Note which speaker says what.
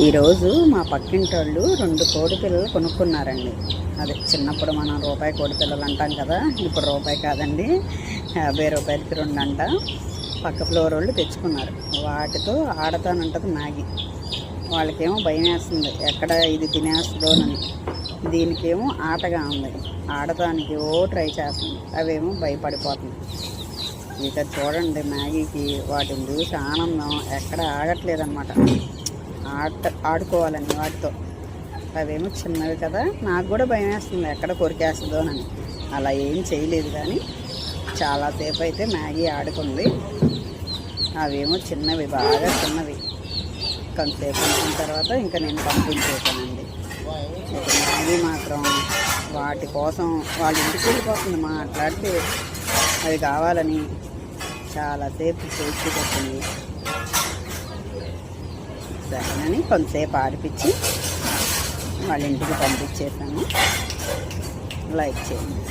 Speaker 1: ఈరోజు మా పక్కింటి వాళ్ళు 2 కోడి పిల్లలు కొనుక్కున్నారండి. అదే చిన్నప్పుడు మనం రూపాయి కోడి పిల్లలు అంటాం కదా, ఇప్పుడు రూపాయి కాదండి, 50 రూపాయలకి 2 అంట. పక్క ఫ్లోర్ వాళ్ళు తెచ్చుకున్నారు. వాటితో ఆడతానంటది మ్యాగీ. వాళ్ళకేమో భయం వేస్తుంది, ఎక్కడ ఇది తినేస్తుందోనని. దీనికేమో ఆటగా ఉంది, ఆడటానికి ట్రై చేస్తుంది, అవేమో భయపడిపోతుంది. ఇక చూడండి, మ్యాగీకి వాటిని చూసి ఆనందం ఎక్కడ ఆగట్లేదన్నమాట. ఆడుకోవాలని వాటితో. అవేమో చిన్నవి కదా, నాకు కూడా భయం వేస్తుంది ఎక్కడ కొరికేస్తుందోనని. అలా ఏం చేయలేదు, కానీ చాలాసేపు అయితే మ్యాగీ ఆడుకుంది. అవేమో చిన్నవి, బాగా చిన్నవి. కొంతసేపు వచ్చిన తర్వాత ఇంకా నేను పంపించేసానండి. ఇక మ్యాగీ మాత్రం వాటి కోసం వాళ్ళ ఇంటికి వెళ్ళిపోతుంది మాట్లాడితే. అవి కావాలని చాలాసేపు చేసి పెట్టింది. సరేనని కొంతసేపు ఆడిపించి వాళ్ళ ఇంటికి పంపించేసాను. లైక్ చేయండి.